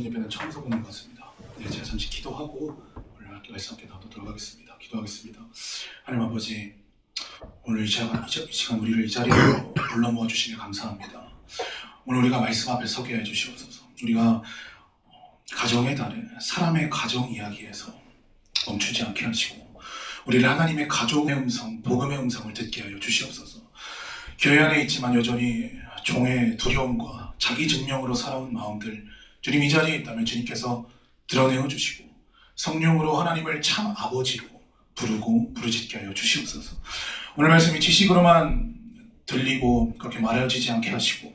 오전 예배는 처음 서보는 것 같습니다. 네, 제가 잠시 기도하고 오늘 말씀 함께 나누도록 하겠습니다. 기도하겠습니다. 하나님 아버지, 오늘 이 시간 우리를 이 자리로 불러 모아 주시니 감사합니다. 오늘 우리가 말씀 앞에 서게 해 주시옵소서. 우리가 가정의 달에 사람의 가정 이야기에서 멈추지 않게 하시고 우리를 하나님의 가족의 음성, 복음의 음성을 듣게 하여 주시옵소서. 교회 안에 있지만 여전히 종의 두려움과 자기 증명으로 살아온 마음들, 주님 이 자리에 있다면 주님께서 드러내어 주시고 성령으로 하나님을 참 아버지로 부르고 부르짖게 하여 주시옵소서. 오늘 말씀이 지식으로만 들리고 그렇게 말해지지 않게 하시고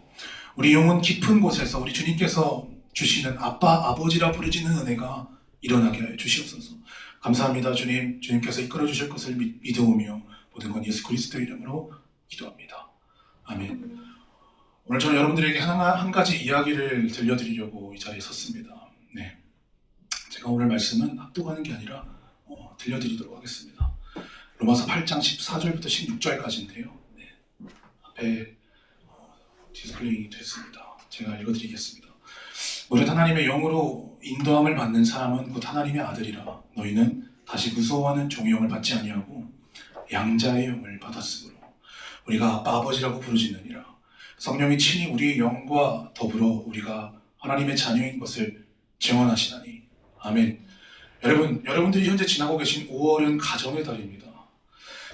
우리 영혼 깊은 곳에서 우리 주님께서 주시는 아빠, 아버지라 부르짖는 은혜가 일어나게 하여 주시옵소서. 감사합니다. 주님, 주님께서 이끌어 주실 것을 믿으오며 모든 건 예수 그리스도의 이름으로 기도합니다. 아멘. 오늘 저는 여러분들에게 한 가지 이야기를 들려드리려고 이 자리에 섰습니다. 네, 제가 오늘 말씀은 합독하는 게 아니라 들려드리도록 하겠습니다. 로마서 8장 14절부터 16절까지인데요. 네, 앞에 디스플레이 됐습니다. 제가 읽어드리겠습니다. 오직 하나님의 영으로 인도함을 받는 사람은 곧 하나님의 아들이라. 너희는 다시 무서워하는 종의 영을 받지 아니하고 양자의 영을 받았으므로 우리가 아빠 아버지라고 부르짖느니라. 성령이 친히 우리의 영과 더불어 우리가 하나님의 자녀인 것을 증언하시나니. 아멘. 여러분들이 현재 지나고 계신 5월은 가정의 달입니다.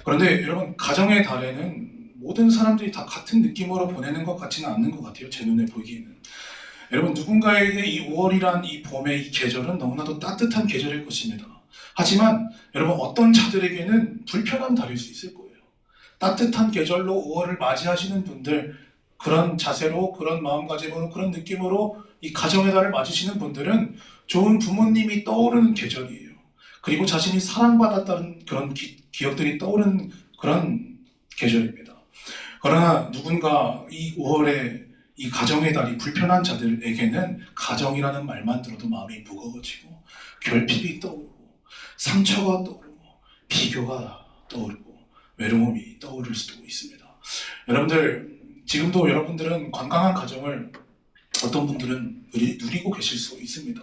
그런데 여러분, 가정의 달에는 모든 사람들이 다 같은 느낌으로 보내는 것 같지는 않는 것 같아요. 제 눈에 보이기에는. 여러분, 누군가에게 이 5월이란 이 봄의 이 계절은 너무나도 따뜻한 계절일 것입니다. 하지만 여러분, 어떤 자들에게는 불편한 달일 수 있을 거예요. 따뜻한 계절로 5월을 맞이하시는 분들, 그런 자세로, 그런 마음가짐으로, 그런 느낌으로 이 가정의 달을 맞으시는 분들은 좋은 부모님이 떠오르는 계절이에요. 그리고 자신이 사랑받았다는 그런 기억들이 떠오르는 그런 계절입니다. 그러나 누군가 이 5월에 이 가정의 달이 불편한 자들에게는 가정이라는 말만 들어도 마음이 무거워지고 결핍이 떠오르고 상처가 떠오르고 비교가 떠오르고 외로움이 떠오를 수도 있습니다. 여러분들, 지금도 여러분들은 건강한 가정을 어떤 분들은 누리고 계실 수 있습니다.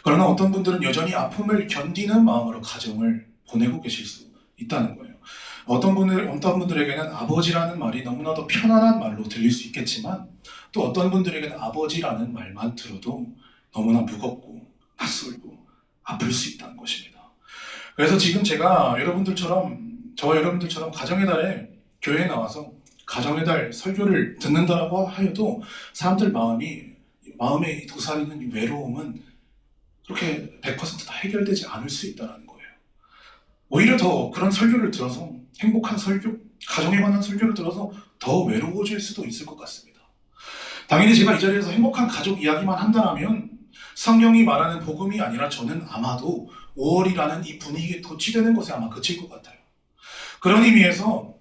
그러나 어떤 분들은 여전히 아픔을 견디는 마음으로 가정을 보내고 계실 수 있다는 거예요. 어떤 분들에게는 아버지라는 말이 너무나도 편안한 말로 들릴 수 있겠지만 또 어떤 분들에게는 아버지라는 말만 들어도 너무나 무겁고 낯설고 아플 수 있다는 것입니다. 그래서 지금 저와 여러분들처럼 가정의 달에 교회에 나와서 가정의 달 설교를 듣는다라고 하여도 사람들 마음에 도사리는 이 외로움은 그렇게 100% 다 해결되지 않을 수 있다는 거예요. 오히려 더 그런 설교를 들어서 행복한 설교, 가정에 관한 설교를 들어서 더 외로워질 수도 있을 것 같습니다. 당연히 제가 이 자리에서 행복한 가족 이야기만 한다면 성경이 말하는 복음이 아니라 저는 아마도 5월이라는 이 분위기에 도취되는 것에 아마 그칠 것 같아요. 그런 의미에서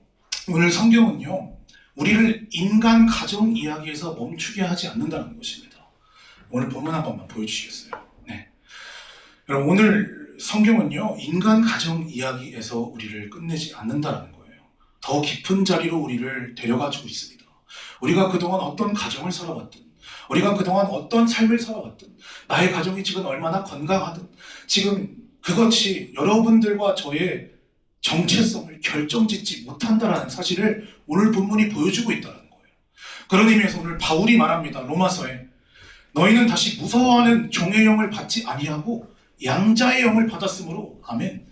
오늘 성경은요, 우리를 인간 가정 이야기에서 멈추게 하지 않는다는 것입니다. 오늘 본문 한 번만 보여주시겠어요? 네. 여러분, 오늘 성경은요, 인간 가정 이야기에서 우리를 끝내지 않는다는 거예요. 더 깊은 자리로 우리를 데려가주고 있습니다. 우리가 그동안 어떤 가정을 살아왔든, 우리가 그동안 어떤 삶을 살아왔든, 나의 가정이 지금 얼마나 건강하든, 지금 그것이 여러분들과 저의 정체성을 결정짓지 못한다는 사실을 오늘 본문이 보여주고 있다는 거예요. 그런 의미에서 오늘 바울이 말합니다. 로마서에 너희는 다시 무서워하는 종의 영을 받지 아니하고 양자의 영을 받았으므로. 아멘.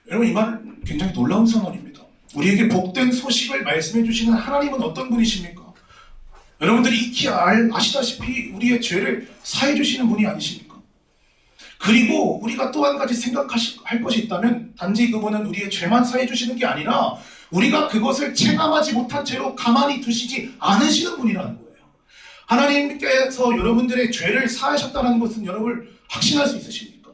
여러분, 이 말은 굉장히 놀라운 선언입니다. 우리에게 복된 소식을 말씀해 주시는 하나님은 어떤 분이십니까? 여러분들이 익히 아시다시피 우리의 죄를 사해 주시는 분이 아니십니까? 그리고 우리가 또 한 가지 생각할 것이 있다면 단지 그분은 우리의 죄만 사해 주시는 게 아니라 우리가 그것을 체감하지 못한 채로 가만히 두시지 않으시는 분이라는 거예요. 하나님께서 여러분들의 죄를 사하셨다는 것은 여러분 확신할 수 있으십니까?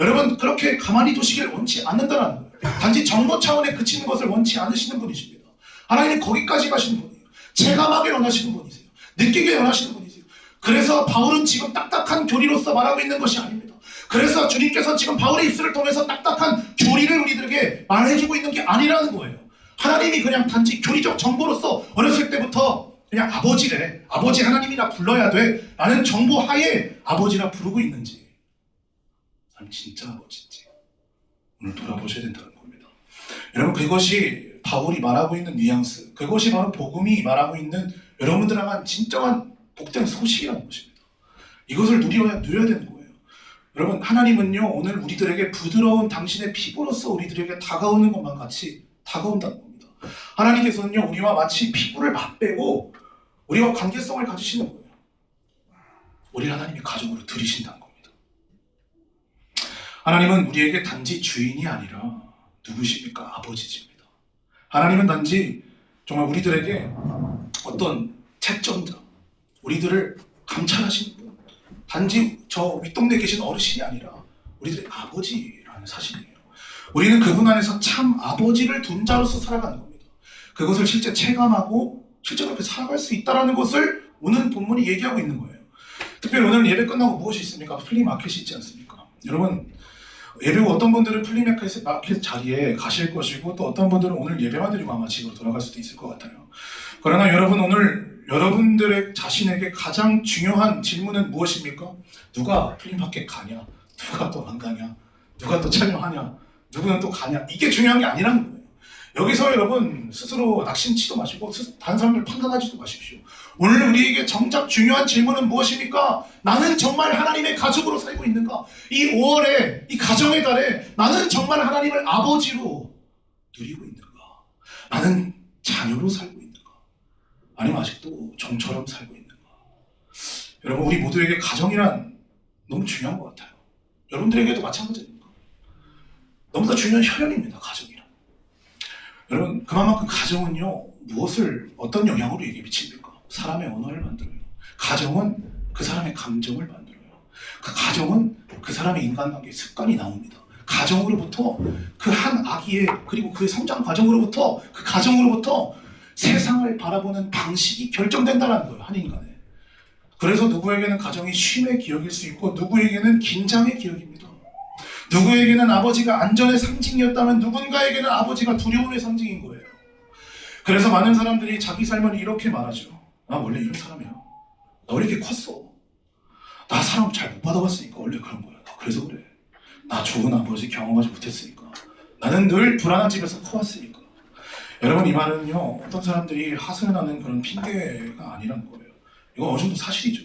여러분, 그렇게 가만히 두시길 원치 않는다는 거예요. 단지 정보 차원에 그치는 것을 원치 않으시는 분이십니다. 하나님은 거기까지 가시는 분이에요. 체감하게 원하시는 분이세요. 느끼게 원하시는 분이세요. 그래서 바울은 지금 딱딱한 교리로서 말하고 있는 것이 아닙니다. 그래서 주님께서 지금 바울의 입술을 통해서 딱딱한 교리를 우리들에게 말해주고 있는 게 아니라는 거예요. 하나님이 그냥 단지 교리적 정보로서 어렸을 때부터 그냥 아버지래, 아버지 하나님이라 불러야 돼 라는 정보 하에 아버지라 부르고 있는지, 난 진짜 아버지인지 오늘 돌아보셔야 된다는 겁니다. 여러분, 그것이 바울이 말하고 있는 뉘앙스, 그것이 바로 복음이 말하고 있는 여러분들 향한 진정한 복된 소식이라는 것입니다. 이것을 누려야 되는 거예요. 여러분, 하나님은요, 오늘 우리들에게 부드러운 당신의 피부로서 우리들에게 다가오는 것만 같이 다가온다는 겁니다. 하나님께서는요, 우리와 마치 피부를 맞대고 우리와 관계성을 가지시는 거예요. 우리 하나님이 가족으로 들이신다는 겁니다. 하나님은 우리에게 단지 주인이 아니라 누구십니까? 아버지십니다. 하나님은 단지 정말 우리들에게 어떤 채점자, 우리들을 감찰하시는 분, 단지 저 윗동네에 계신 어르신이 아니라 우리들의 아버지라는 사실이에요. 우리는 그분 안에서 참 아버지를 둔 자로서 살아가는 겁니다. 그것을 실제 체감하고 실제로 그렇게 살아갈 수 있다는 것을 오늘 본문이 얘기하고 있는 거예요. 특별히 오늘 예배 끝나고 무엇이 있습니까? 플리마켓이 있지 않습니까? 여러분, 예배 후 어떤 분들은 플리마켓 자리에 가실 것이고, 또 어떤 분들은 오늘 예배만 드리고 아마 집으로 돌아갈 수도 있을 것 같아요. 그러나 여러분, 오늘 여러분들의 자신에게 가장 중요한 질문은 무엇입니까? 누가 플리마켓 가냐? 누가 또 안 가냐? 누가 또 촬영하냐? 누구는 또 가냐? 이게 중요한 게 아니라는 거예요. 여기서 여러분 스스로 낙심치도 마시고 다른 사람들 판단하지도 마십시오. 오늘 우리에게 정작 중요한 질문은 무엇입니까? 나는 정말 하나님의 가족으로 살고 있는가? 이 5월에, 이 가정의 달에 나는 정말 하나님을 아버지로 누리고 있는가? 나는 자녀로 살고 있는가? 아니면 아직도 종처럼 살고 있는가? 여러분, 우리 모두에게 가정이란 너무 중요한 것 같아요. 여러분들에게도 마찬가지입니다. 너무나 중요한 혈연입니다, 가정이란. 여러분, 그만큼 가정은요, 어떤 영향으로 이게 미칩니까? 사람의 언어를 만들어요. 가정은 그 사람의 감정을 만들어요. 그 가정은 그 사람의 인간관계 습관이 나옵니다. 가정으로부터 그 한 아기의, 그리고 그의 성장 과정으로부터, 그 가정으로부터 세상을 바라보는 방식이 결정된다는 거예요, 한 인간에. 그래서 누구에게는 가정이 쉼의 기억일 수 있고, 누구에게는 긴장의 기억입니다. 누구에게는 아버지가 안전의 상징이었다면 누군가에게는 아버지가 두려움의 상징인 거예요. 그래서 많은 사람들이 자기 삶을 이렇게 말하죠. 나 원래 이런 사람이야. 나 왜 이렇게 컸어? 나 사람 잘 못 받아봤으니까 원래 그런 거야. 나 그래서 그래. 나 좋은 아버지 경험하지 못했으니까. 나는 늘 불안한 집에서 커왔으니까. 여러분, 이 말은요, 어떤 사람들이 하소연하는 그런 핑계가 아니라는 거예요. 이건 어느 정도 사실이죠.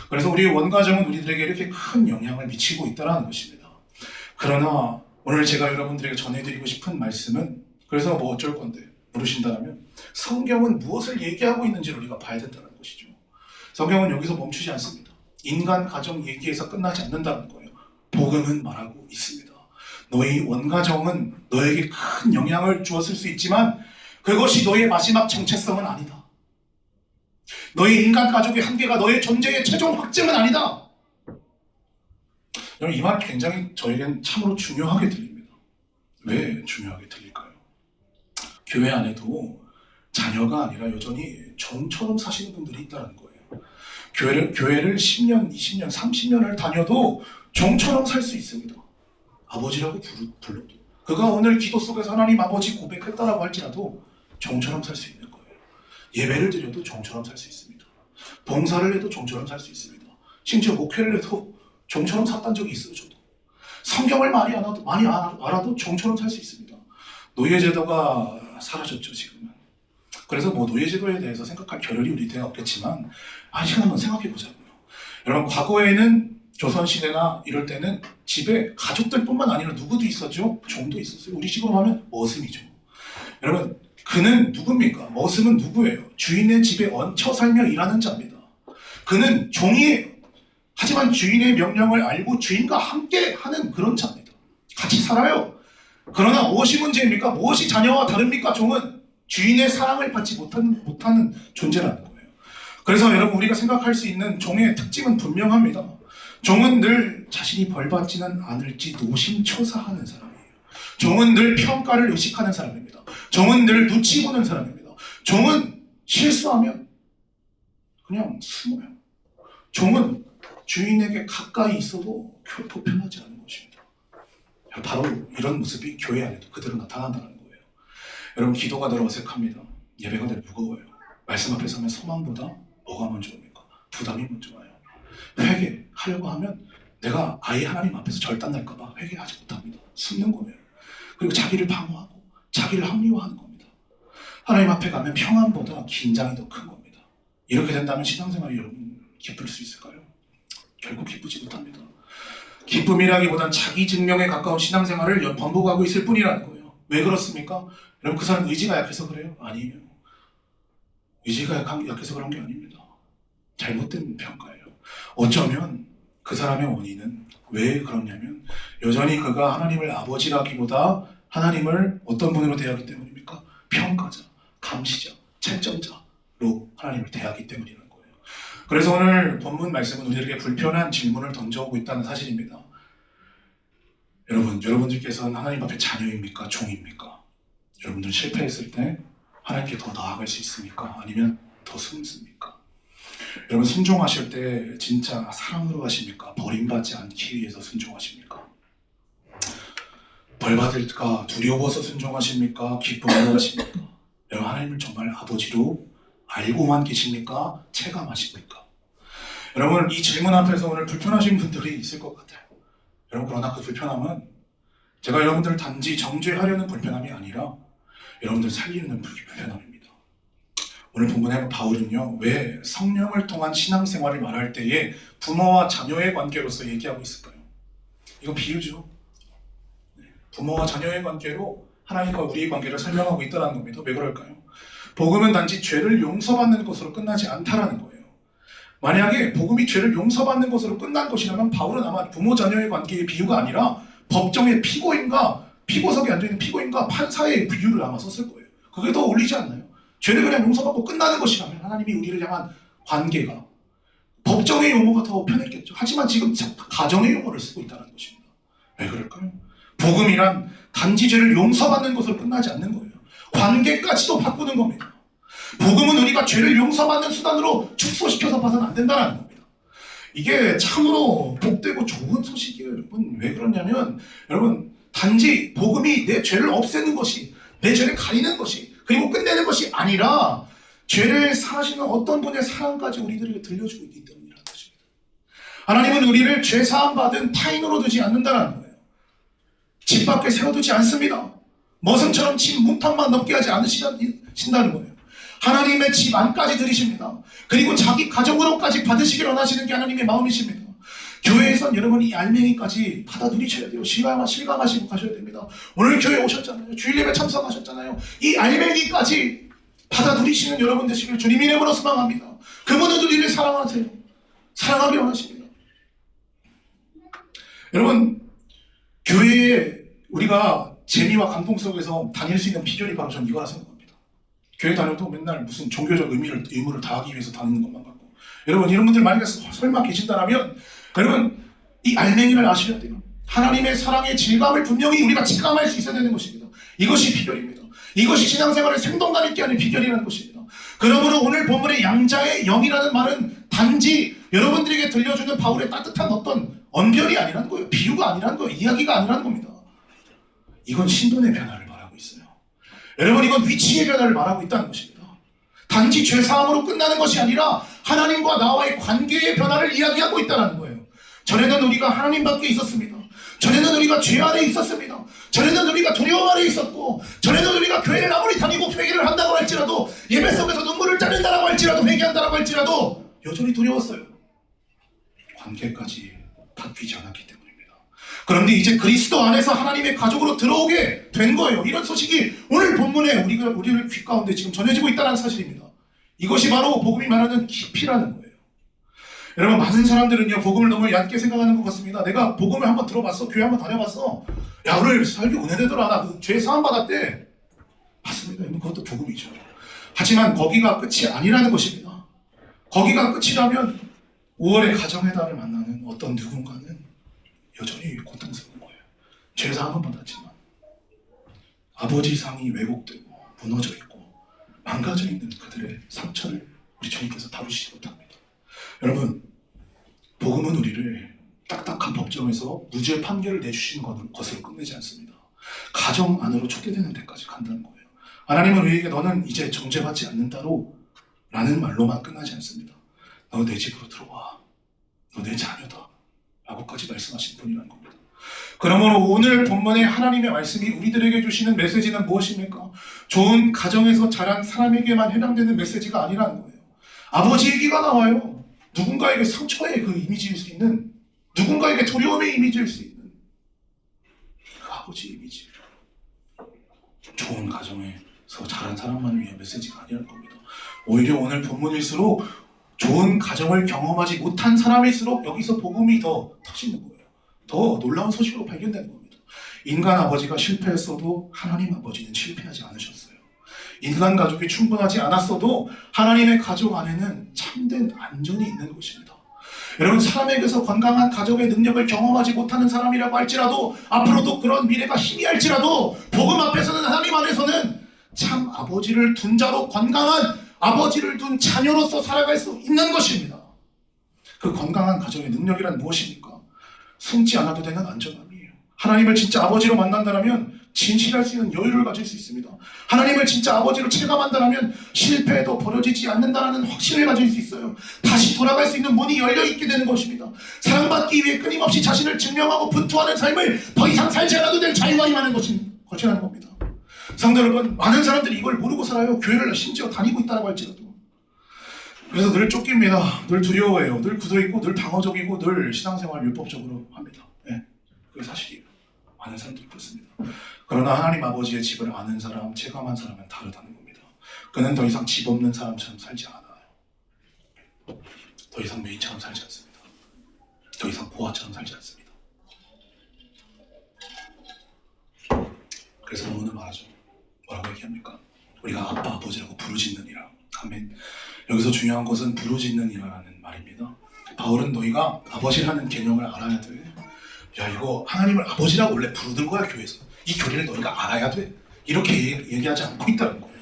그래서 우리 원가정은 우리들에게 이렇게 큰 영향을 미치고 있다는 것입니다. 그러나 오늘 제가 여러분들에게 전해드리고 싶은 말씀은, 그래서 뭐 어쩔 건데 물으신다면, 성경은 무엇을 얘기하고 있는지를 우리가 봐야 된다는 것이죠. 성경은 여기서 멈추지 않습니다. 인간 가정 얘기에서 끝나지 않는다는 거예요. 복음은 말하고 있습니다. 너희 원가정은 너에게 큰 영향을 주었을 수 있지만 그것이 너의 마지막 정체성은 아니다. 너희 인간 가족의 한계가 너의 존재의 최종 확증은 아니다. 여러분, 이 말 굉장히 저에겐 참으로 중요하게 들립니다. 왜 중요하게 들릴까요? 교회 안에도 자녀가 아니라 여전히 종처럼 사시는 분들이 있다는 거예요. 교회를 10년, 20년, 30년을 다녀도 종처럼 살 수 있습니다. 아버지라고 불러도. 그가 오늘 기도 속에서 하나님 아버지 고백했다라고 할지라도 종처럼 살 수 있는 거예요. 예배를 드려도 종처럼 살 수 있습니다. 봉사를 해도 종처럼 살 수 있습니다. 심지어 목회를 해도 종처럼 샀던 적이 있어요. 저도 성경을 많이 알아도 종처럼 살 수 있습니다. 노예제도가 사라졌죠, 지금은. 그래서 뭐 노예제도에 대해서 생각할 겨를이 우리 때는 없겠지만, 시간 한번 생각해 보자고요. 여러분, 과거에는 조선시대나 이럴 때는 집에 가족들뿐만 아니라 누구도 있었죠? 종도 있었어요. 우리 식으로 하면 머슴이죠. 여러분, 그는 누굽니까? 머슴은 누구예요? 주인의 집에 얹혀 살며 일하는 자입니다. 그는 종이에요. 하지만 주인의 명령을 알고 주인과 함께 하는 그런 자입니다. 같이 살아요. 그러나 무엇이 문제입니까? 무엇이 자녀와 다릅니까? 종은 주인의 사랑을 받지 못하는 존재라는 거예요. 그래서 여러분, 우리가 생각할 수 있는 종의 특징은 분명합니다. 종은 늘 자신이 벌받지는 않을지 노심초사하는 사람이에요. 종은 늘 평가를 의식하는 사람입니다. 종은 늘 눈치 보는 사람입니다. 종은 실수하면 그냥 숨어요. 종은 주인에게 가까이 있어도 결코 편하지 않은 것입니다. 바로 이런 모습이 교회 안에도 그대로 나타난다는 거예요. 여러분, 기도가 늘 어색합니다. 예배가 늘 무거워요. 말씀 앞에 서면 소망보다 뭐가 먼저 옵니까? 부담이 먼저 와요. 회개하려고 하면 내가 아예 하나님 앞에서 절단날까 봐 회개하지 못합니다. 숨는 거예요. 그리고 자기를 방어하고 자기를 합리화하는 겁니다. 하나님 앞에 가면 평안보다 긴장이 더 큰 겁니다. 이렇게 된다면 신앙생활이 여러분 기쁠 수 있을까요? 결국 기쁘지 못합니다. 기쁨이라기보단 자기 증명에 가까운 신앙생활을 반복하고 있을 뿐이라는 거예요. 왜 그렇습니까? 여러분 그 사람 의지가 약해서 그래요? 아니에요. 의지가 약해서 그런 게 아닙니다. 잘못된 평가예요. 어쩌면 그 사람의 원인은 왜 그러냐면 여전히 그가 하나님을 아버지라기보다 하나님을 어떤 분으로 대하기 때문입니까? 평가자, 감시자, 채점자로 하나님을 대하기 때문이라는 거예요. 그래서 오늘 본문 말씀은 우리에게 불편한 질문을 던져오고 있다는 사실입니다. 여러분들께서는 하나님 앞에 자녀입니까? 종입니까? 여러분들 실패했을 때 하나님께 더 나아갈 수 있습니까? 아니면 더 숨습니까? 여러분 순종하실 때 진짜 사랑으로 하십니까? 버림받지 않기 위해서 순종하십니까? 벌받을까 두려워서 순종하십니까? 기쁨으로 하십니까? 여러분 하나님을 정말 아버지로 알고만 계십니까? 체감하십니까? 여러분 이 질문 앞에서 오늘 불편하신 분들이 있을 것 같아요. 여러분 그러나 그 불편함은 제가 여러분들을 단지 정죄하려는 불편함이 아니라 여러분들 살리는 불편함입니다. 오늘 본문에 바울은요, 왜 성령을 통한 신앙생활을 말할 때에 부모와 자녀의 관계로서 얘기하고 있을까요? 이거 비유죠. 부모와 자녀의 관계로 하나님과 우리의 관계를 설명하고 있다는 겁니다. 왜 그럴까요? 복음은 단지 죄를 용서받는 것으로 끝나지 않다라는 거예요. 만약에 복음이 죄를 용서받는 것으로 끝난 것이라면 바울은 아마 부모 자녀의 관계의 비유가 아니라 법정의 피고석에 앉아있는 피고인과 판사의 비유를 아마 썼을 거예요. 그게 더 어울리지 않나요? 죄를 그냥 용서받고 끝나는 것이라면 하나님이 우리를 향한 관계가 법정의 용어가 더 편했겠죠. 하지만 지금 가정의 용어를 쓰고 있다는 것입니다. 왜 그럴까요? 복음이란 단지 죄를 용서받는 것으로 끝나지 않는 거예요. 관계까지도 바꾸는 겁니다. 복음은 우리가 죄를 용서받는 수단으로 축소시켜서 봐서는 안 된다는 겁니다. 이게 참으로 복되고 좋은 소식이에요. 여러분 왜 그러냐면 여러분 단지 복음이 내 죄를 없애는 것이 내 죄를 가리는 것이 그리고 끝내는 것이 아니라 죄를 사하시는 어떤 분의 사랑까지 우리들에게 들려주고 있기 때문이라는 것입니다. 하나님은 우리를 죄 사함 받은 타인으로 두지 않는다는 거예요. 집 밖에 세워두지 않습니다. 머슴처럼 집 문턱만 넘게 하지 않으신다는 거예요. 하나님의 집 안까지 들이십니다. 그리고 자기 가정으로까지 받으시길 원하시는 게 하나님의 마음이십니다. 교회에선 여러분 이 알맹이까지 받아 누리셔야 돼요. 실감하시고 가셔야 됩니다. 오늘 교회 오셨잖아요. 주일 예배 참석하셨잖아요. 이 알맹이까지 받아 누리시는 여러분 되시길 주님 이름으로 소망합니다. 그분은 우리를 사랑하세요. 사랑하기 원하십니다. 여러분 교회에 우리가 재미와 감동 속에서 다닐 수 있는 비결이 바로 전 이거라 생각합니다. 교회 다녀도 맨날 무슨 종교적 의무를 다하기 위해서 다니는 것만 같고 여러분 이런 분들 만약에 설마 계신다면 여러분 이 알맹이를 아셔야 돼요. 하나님의 사랑의 질감을 분명히 우리가 체감할 수 있어야 되는 것입니다. 이것이 비결입니다. 이것이 신앙생활을 생동감 있게 하는 비결이라는 것입니다. 그러므로 오늘 본문의 양자의 영이라는 말은 단지 여러분들에게 들려주는 바울의 따뜻한 어떤 언변이 아니라는 거예요. 비유가 아니라는 거예요. 이야기가 아니라는 겁니다. 이건 신분의 변화를 말하고 있어요. 여러분 이건 위치의 변화를 말하고 있다는 것입니다. 단지 죄사함으로 끝나는 것이 아니라 하나님과 나와의 관계의 변화를 이야기하고 있다는 거예요. 전에는 우리가 하나님 밖에 있었습니다. 전에는 우리가 죄 아래 있었습니다. 전에는 우리가 두려움 아래 있었고 전에는 우리가 교회를 아무리 다니고 회개를 한다고 할지라도 예배 속에서 눈물을 짜낸다고 할지라도 회개한다고 할지라도 여전히 두려웠어요. 관계까지 바뀌지 않았기 때문에 그런데 이제 그리스도 안에서 하나님의 가족으로 들어오게 된 거예요. 이런 소식이 오늘 본문에 우리를 귀 가운데 지금 전해지고 있다는 사실입니다. 이것이 바로 복음이 말하는 깊이라는 거예요. 여러분 많은 사람들은요 복음을 너무 얕게 생각하는 것 같습니다. 내가 복음을 한번 들어봤어. 교회 한번 다녀봤어. 야 오늘 설교 은혜되더라. 나 죄 사함 받았대. 맞습니다. 그것도 복음이죠. 하지만 거기가 끝이 아니라는 것입니다. 거기가 끝이라면 5월의 가정회담을 만나는 어떤 누군가는 여전히 고통스러운 거예요. 죄사함은 받았지만 아버지 상이 왜곡되고 무너져 있고 망가져 있는 그들의 상처를 우리 주님께서 다루시지 못합니다. 여러분 복음은 우리를 딱딱한 법정에서 무죄 판결을 내주시는 것으로 끝내지 않습니다. 가정 안으로 초대되는 데까지 간다는 거예요. 하나님은 우리에게 너는 이제 정죄받지 않는다로 라는 말로만 끝나지 않습니다. 너 내 집으로 들어와. 너 내 자녀다. 라고까지 말씀하신 분이라는 겁니다. 그러므로 오늘 본문의 하나님의 말씀이 우리들에게 주시는 메시지는 무엇입니까? 좋은 가정에서 자란 사람에게만 해당되는 메시지가 아니라는 거예요. 아버지 얘기가 나와요. 누군가에게 상처의 그 이미지일 수 있는, 누군가에게 두려움의 이미지일 수 있는 그 아버지 이미지. 좋은 가정에서 자란 사람만을 위한 메시지가 아니라는 겁니다. 오히려 오늘 본문일수록 좋은 가정을 경험하지 못한 사람일수록 여기서 복음이 더 터지는 거예요. 더 놀라운 소식으로 발견되는 겁니다. 인간 아버지가 실패했어도 하나님 아버지는 실패하지 않으셨어요. 인간 가족이 충분하지 않았어도 하나님의 가족 안에는 참된 안전이 있는 것입니다. 여러분, 사람에게서 건강한 가족의 능력을 경험하지 못하는 사람이라고 할지라도, 앞으로도 그런 미래가 희미할지라도 복음 앞에서는, 하나님 안에서는 참 아버지를 둔 자로, 건강한 아버지를 둔 자녀로서 살아갈 수 있는 것입니다. 그 건강한 가정의 능력이란 무엇입니까? 숨지 않아도 되는 안전함이에요. 하나님을 진짜 아버지로 만난다면 진실할 수 있는 여유를 가질 수 있습니다. 하나님을 진짜 아버지로 체감한다면 실패에도 버려지지 않는다는 확신을 가질 수 있어요. 다시 돌아갈 수 있는 문이 열려있게 되는 것입니다. 사랑받기 위해 끊임없이 자신을 증명하고 분투하는 삶을 더 이상 살지 않아도 될 자유가 임하는 것이라는 겁니다. 성도 여러분, 많은 사람들이 이걸 모르고 살아요. 교회를 심지어 다니고 있다고 할지라도. 그래서 늘 쫓깁니다. 늘 두려워해요. 늘 굳어있고, 늘 방어적이고, 늘 신앙생활 율법적으로 합니다. 네, 그게 사실이에요. 많은 사람들이 그렇습니다. 그러나 하나님 아버지의 집을 아는 사람, 체감한 사람은 다르다는 겁니다. 그는 더 이상 집 없는 사람처럼 살지 않아요. 더 이상 메인처럼 살지 않습니다. 더 이상 보아처럼 살지 않습니다. 그래서 본문은 말하죠. 뭐라고 얘기합니까? 우리가 아빠, 아버지라고 부르짖느니라. 아멘. 여기서 중요한 것은 부르짖느니라는 말입니다. 바울은 너희가 아버지라는 개념을 알아야 돼. 야, 이거 하나님을 아버지라고 원래 부르는 거야, 교회에서. 이 교리를 너희가 알아야 돼. 이렇게 얘기하지 않고 있다는 거예요.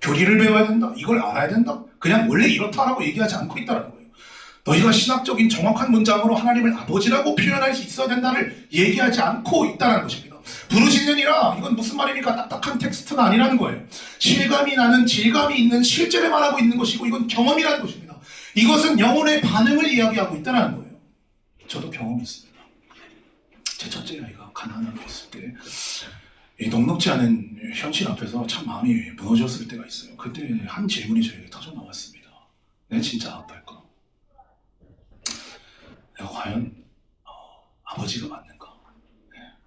교리를 배워야 된다. 이걸 알아야 된다. 그냥 원래 이렇다라고 얘기하지 않고 있다는 거예요. 너희가 신학적인 정확한 문장으로 하나님을 아버지라고 표현할 수 있어야 된다를 얘기하지 않고 있다는 것입니다. 부르짖느니라, 이건 무슨 말입니까? 딱딱한 텍스트가 아니라는 거예요. 실감이 나는, 질감이 있는 실제를 말하고 있는 것이고, 이건 경험이라는 것입니다. 이것은 영혼의 반응을 이야기하고 있다는 거예요. 저도 경험이 있습니다. 제 첫째 아이가 가난하게 있을 때 이 녹록지 않은 현실 앞에서 참 마음이 무너졌을 때가 있어요. 그때 한 질문이 저에게 터져 나왔습니다. 내가 진짜 아빠일까? 내가 과연 아버지가 맞는가?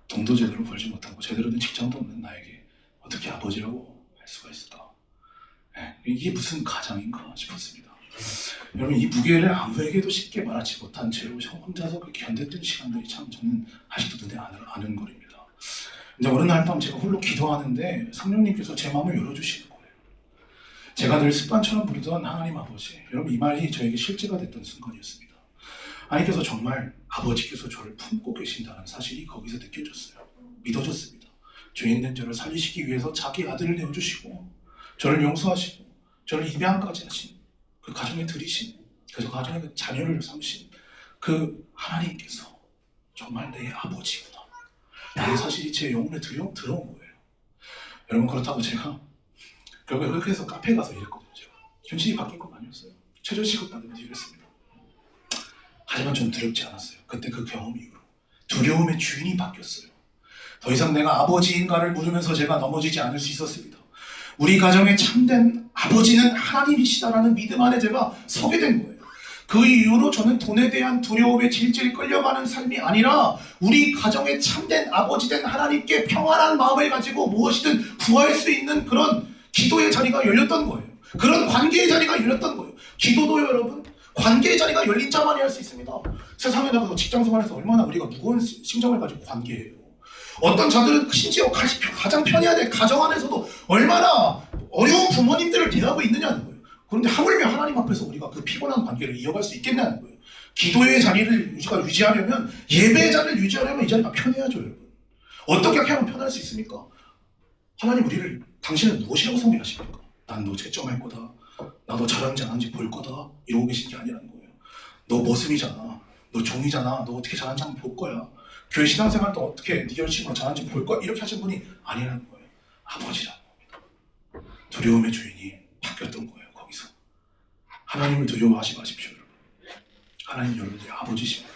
돈도 제대로 벌지 못하고 제대로 된 직장도 없는 나에게 어떻게 아버지라고 할 수가 있을까? 이게 무슨 가장인가 싶었습니다. 여러분, 이 무게를 아무에게도 쉽게 말하지 못한 채로 혼자서 견뎠던 시간들이 참 저는 아직도 눈에 아는 거립니다. 이제 어느 날 밤 제가 홀로 기도하는데 성령님께서 제 마음을 열어주시는 거예요. 제가 늘 습관처럼 부르던 하나님 아버지, 여러분, 이 말이 저에게 실제가 됐던 순간이었습니다. 하나님께서 정말 아버지께서 저를 품고 계신다는 사실이 거기서 느껴졌어요. 믿어졌습니다. 죄인된 저를 살리시기 위해서 자기 아들을 내어주시고 저를 용서하시고 저를 입양까지 하신 그 가정에 들이신, 그 가정에 그 자녀를 삼으신 그 하나님께서 정말 내 아버지구나 라는 사실이 제 영혼에 들어온 거예요. 여러분, 그렇다고 제가 결국에 그렇게 해서 카페에 가서 일했거든요. 제가 현실이 바뀐 건 아니었어요. 최저시급 받으면서 일했습니다. 하지만 전 두렵지 않았어요. 그때 그 경험 이후로 두려움의 주인이 바뀌었어요. 더 이상 내가 아버지인가를 물으면서 제가 넘어지지 않을 수 있었습니다. 우리 가정의 참된 아버지는 하나님이시다라는 믿음 안에 제가 서게 된 거예요. 그 이후로 저는 돈에 대한 두려움에 질질 끌려가는 삶이 아니라 우리 가정의 참된 아버지 된 하나님께 평안한 마음을 가지고 무엇이든 구할 수 있는 그런 기도의 자리가 열렸던 거예요. 그런 관계의 자리가 열렸던 거예요. 기도도 여러분, 관계의 자리가 열린 자만이 할 수 있습니다. 세상에 나가서 직장 생활에서 얼마나 우리가 무거운 심정을 가지고 관계해요. 어떤 자들은 심지어 가장 편해야 될 가정 안에서도 얼마나 어려운 부모님들을 대하고 있느냐는 거예요. 그런데 하물며 하나님 앞에서 우리가 그 피곤한 관계를 이어갈 수 있겠냐는 거예요. 기도의 자리를 유지하려면, 예배의 자리를 유지하려면 이 자리가 편해야죠, 여러분. 어떻게 하면 편할 수 있습니까? 하나님 우리를, 당신은 무엇이라고 소개하십니까? 난 너 채점할 거다, 나 너 잘하는지 안 하는지 볼 거다, 이러고 계신 게 아니라는 거예요. 너 머슴이잖아, 너 종이잖아, 너 어떻게 잘하는지 한번 볼 거야, 교회 신앙생활도 어떻게 네 열심으로 잘하는지 볼 거야, 이렇게 하신 분이 아니라는 거예요. 아버지라는 겁니다. 두려움의 주인이 바뀌었던 거예요. 거기서 하나님을 두려워하지 마십시오. 여러분. 하나님 여러분들의 아버지십니다.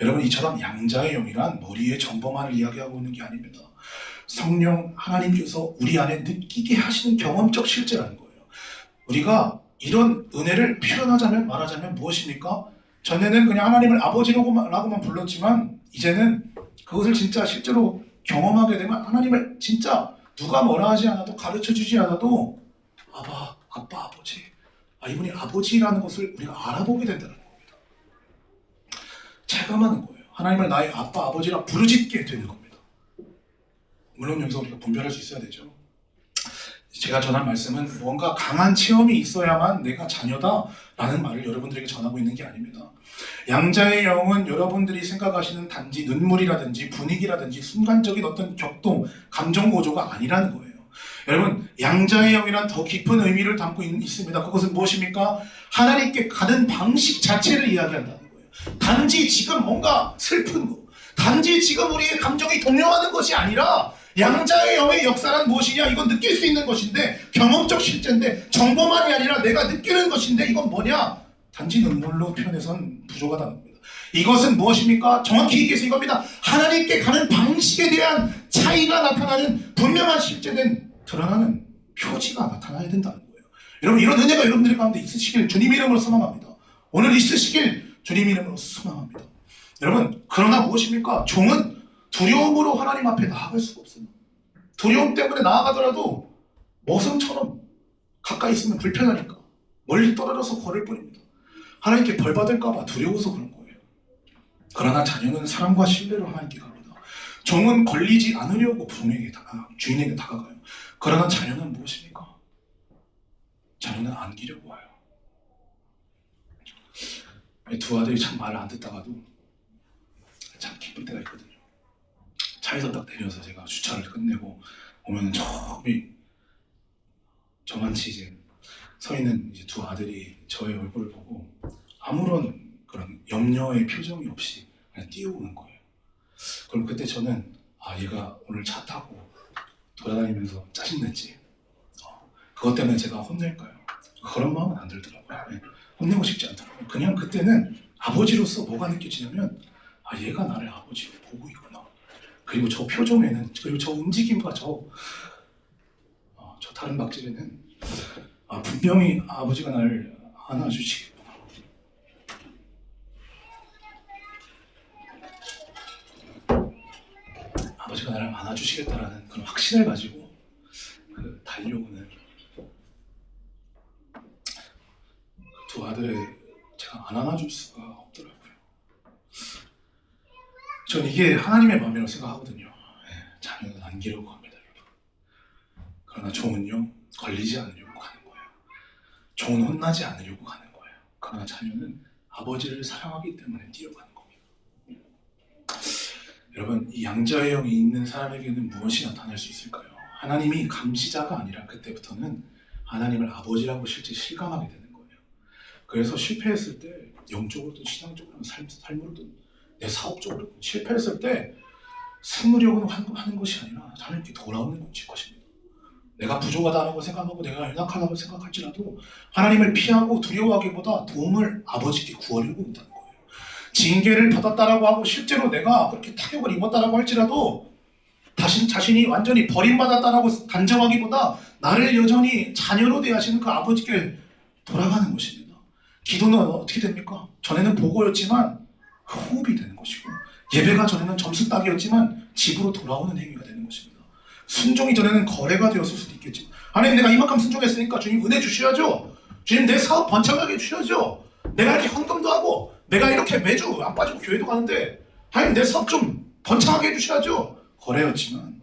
여러분, 이처럼 양자의 영이란 머리에 전범만을 이야기하고 있는 게 아닙니다. 성령 하나님께서 우리 안에 느끼게 하시는 경험적 실제라는 거예요. 우리가 이런 은혜를 표현하자면 말하자면 무엇입니까? 전에는 그냥 하나님을 아버지라고만 불렀지만 이제는 그것을 진짜 실제로 경험하게 되면 하나님을 진짜 누가 뭐라 하지 않아도 가르쳐주지 않아도 아빠, 아버지, 이분이 아버지라는 것을 우리가 알아보게 된다는 겁니다. 체감하는 거예요. 하나님을 나의 아빠, 아버지라 부르짖게 되는 겁니다. 물론 여기서 우리가 분별할 수 있어야 되죠. 제가 전한 말씀은 뭔가 강한 체험이 있어야만 내가 자녀다라는 말을 여러분들에게 전하고 있는 게 아닙니다. 양자의 영은 여러분들이 생각하시는 단지 눈물이라든지 분위기라든지 순간적인 어떤 격동, 감정 고조가 아니라는 거예요. 여러분, 양자의 영이란 더 깊은 의미를 담고 있습니다. 그것은 무엇입니까? 하나님께 가는 방식 자체를 이야기한다는 거예요. 단지 지금 뭔가 슬픈 거, 단지 지금 우리의 감정이 동요하는 것이 아니라 양자의 영의 역사란 무엇이냐? 이건 느낄 수 있는 것인데, 경험적 실제인데, 정보만이 아니라 내가 느끼는 것인데, 이건 뭐냐? 단지 눈물로 표현해선 부족하다는 겁니다. 이것은 무엇입니까? 정확히 얘기해서 이겁니다. 하나님께 가는 방식에 대한 차이가 나타나는 분명한 실제된 드러나는 표지가 나타나야 된다는 거예요. 여러분, 이런 은혜가 여러분들 가운데 있으시길 주님 이름으로 소망합니다. 오늘 있으시길 주님 이름으로 소망합니다. 여러분, 그러나 무엇입니까? 종은 두려움으로 하나님 앞에 나아갈 수가 없어요. 두려움 때문에 나아가더라도 머슴처럼 가까이 있으면 불편하니까 멀리 떨어져서 걸을 뿐입니다. 하나님께 벌 받을까 봐 두려워서 그런 거예요. 그러나 자녀는 사랑과 신뢰로 하나님께 갑니다. 종은 걸리지 않으려고 주인에게 다가가요. 그러나 자녀는 무엇입니까? 자녀는 안기려고 와요. 두 아들이 참 말을 안 듣다가도 참 기쁠 때가 있거든요. 차에서 딱 내려서 제가 주차를 끝내고 오면 저만치 이제 서 있는 이제 두 아들이 저의 얼굴을 보고 아무런 그런 염려의 표정이 없이 그냥 뛰어오는 거예요. 그럼 그때 저는 얘가 오늘 차 타고 돌아다니면서 짜증냈지. 그것 때문에 제가 혼낼까요? 그런 마음은 안 들더라고요. 네. 혼내고 싶지 않더라고요. 그냥 그때는 아버지로서 뭐가 느껴지냐면 얘가 나를 아버지로 보고 있구나. 그리고 저 표정에는, 그리고 저 움직임과 저 다른 박질에는 분명히 아버지가 나를 안아주시겠구나. 아버지가 나를 안아주시겠다라는 그런 확신을 가지고 달려오는 두 아들을 제가 안 안아줄 수가 없더라고요. 전 이게 하나님의 마음이라고 생각하거든요. 자녀는 안기려고 합니다, 여러분. 그러나 종은요, 걸리지 않으려고 하는 거예요. 종은 혼나지 않으려고 하는 거예요. 그러나 자녀는 아버지를 사랑하기 때문에 뛰어가는 겁니다. 여러분, 이 양자의 영이 있는 사람에게는 무엇이 나타날 수 있을까요? 하나님이 감시자가 아니라 그때부터는 하나님을 아버지라고 실제 실감하게 되는 거예요. 그래서 실패했을 때, 영적으로든 신앙적으로든 삶으로든 내 사업적으로 실패했을 때 숨으려고 하는 것이 아니라 하나님께 돌아오는 것입니다. 내가 부족하다고 생각하고 내가 연약하다고 생각할지라도 하나님을 피하고 두려워하기보다 도움을 아버지께 구하려고 한다는 거예요. 징계를 받았다라고 하고 실제로 내가 그렇게 타격을 입었다라고 할지라도 자신이 완전히 버림받았다라고 단정하기보다 나를 여전히 자녀로 대하시는 그 아버지께 돌아가는 것입니다. 기도는 어떻게 됩니까? 전에는 보고였지만 호흡이 되는 것이고, 예배가 전에는 점수 따기였지만 집으로 돌아오는 행위가 되는 것입니다. 순종이 전에는 거래가 되었을 수도 있겠지만, 하나님 내가 이만큼 순종했으니까 주님 은혜 주셔야죠. 주님 내 사업 번창하게 주셔야죠. 내가 이렇게 헌금도 하고 내가 이렇게 매주 안 빠지고 교회도 가는데 하나님 내 사업 좀 번창하게 해주셔야죠. 거래였지만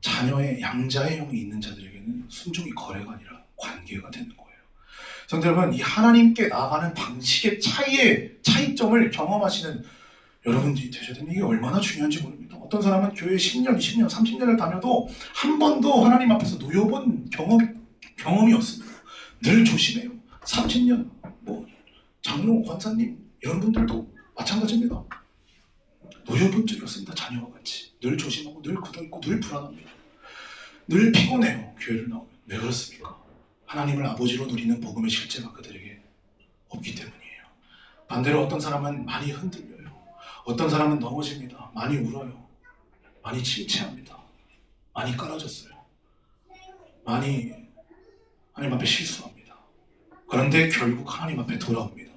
자녀의 양자의 영이 있는 자들에게는 순종이 거래가 아니라 관계가 되는 거예요. 성도 여러분, 이 하나님께 나아가는 방식의 차이점을 경험하시는 여러분들이 되셔야 되는 게 얼마나 중요한지 모릅니다. 어떤 사람은 교회 10년, 20년, 30년을 다녀도 한 번도 하나님 앞에서 놓여본 경험이 없습니다. 늘 조심해요. 30년, 장로, 권사님 이런 분들도 마찬가지입니다. 놓여본 적이 없습니다. 자녀와 같이. 늘 조심하고 늘 굳어있고 늘 불안합니다. 늘 피곤해요. 교회를 나오면. 왜 그렇습니까? 하나님을 아버지로 누리는 복음의 실제가 그들에게 없기 때문이에요. 반대로 어떤 사람은 많이 흔들려요. 어떤 사람은 넘어집니다. 많이 울어요. 많이 침체합니다. 많이 깔아졌어요. 많이 하나님 앞에 실수합니다. 그런데 결국 하나님 앞에 돌아옵니다.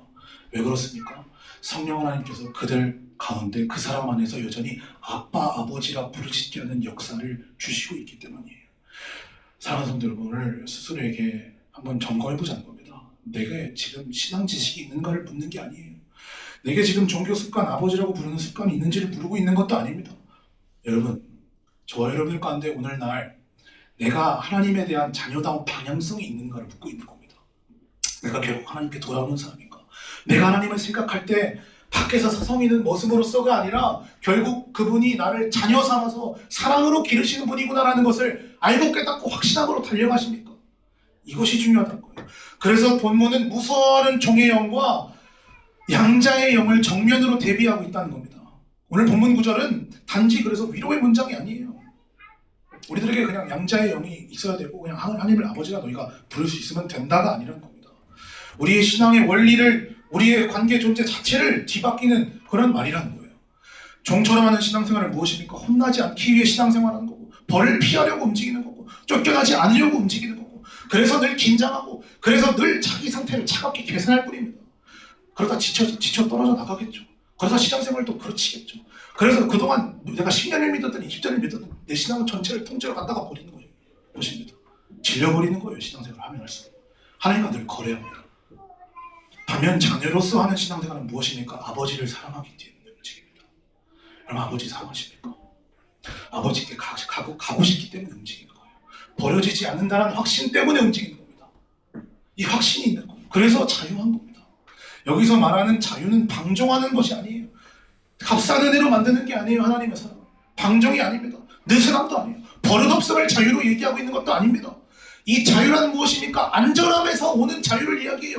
왜 그렇습니까? 성령 하나님께서 그들 가운데 그 사람 안에서 여전히 아빠, 아버지라 부르짖게 하는 역사를 주시고 있기 때문이에요. 사랑하는 성도 여러분, 오늘 스스로에게 한번 점검해보자는 겁니다. 내가 지금 신앙 지식이 있는가를 묻는 게 아니에요. 내게 지금 종교 습관, 아버지라고 부르는 습관이 있는지를 물고 있는 것도 아닙니다. 여러분, 저와 여러분들 가운데 오늘날 내가 하나님에 대한 자녀다운 방향성이 있는가를 묻고 있는 겁니다. 내가 결국 하나님께 돌아오는 사람인가? 내가 하나님을 생각할 때 밖에서 서성이는 모습으로서가 아니라 결국 그분이 나를 자녀 삼아서 사랑으로 기르시는 분이구나라는 것을 알고 깨닫고 확신함으로 달려가십니까? 이것이 중요하다는 거예요. 그래서 본문은 무서워하는 종의 영과 양자의 영을 정면으로 대비하고 있다는 겁니다. 오늘 본문 구절은 단지 그래서 위로의 문장이 아니에요. 우리들에게 그냥 양자의 영이 있어야 되고 그냥 하나님을 아버지가 너희가 부를 수 있으면 된다가 아니라는 겁니다. 우리의 신앙의 원리를, 우리의 관계 존재 자체를 뒤바뀌는 그런 말이라는 거예요. 종처럼 하는 신앙생활은 무엇입니까? 혼나지 않기 위해 신앙생활하는 거고, 벌을 피하려고 움직이는 거고, 쫓겨나지 않으려고 움직이는 거고, 그래서 늘 긴장하고, 그래서 늘 자기 상태를 차갑게 계산할 뿐입니다. 그러다 지쳐 떨어져 나가겠죠. 그러다 신앙생활도 그르치겠죠. 그래서 그동안 내가 10년을 믿었든 20년을 믿었든 내 신앙 전체를 통째로 갖다가 버리는 거예요. 보십니다. 질려버리는 거예요. 신앙생활을 하면 할수록. 하나님과 늘 거래합니다. 반면 자녀로서 하는 신앙생활은 무엇입니까? 아버지를 사랑하기 때문에 움직입니다. 여러분, 아버지 사랑하십니까? 아버지께 가고 싶기 때문에 움직이는 거예요. 버려지지 않는다는 확신 때문에 움직이는 겁니다. 이 확신이 있는 거예요. 그래서 자유한 겁니다. 여기서 말하는 자유는 방종하는 것이 아니에요. 값싼 은혜로 만드는 게 아니에요. 하나님의 사랑은 방종이 아닙니다. 느슨함도 아니에요. 버릇없음을 자유로 얘기하고 있는 것도 아닙니다. 이 자유란 무엇입니까? 안전함에서 오는 자유를 이야기해요.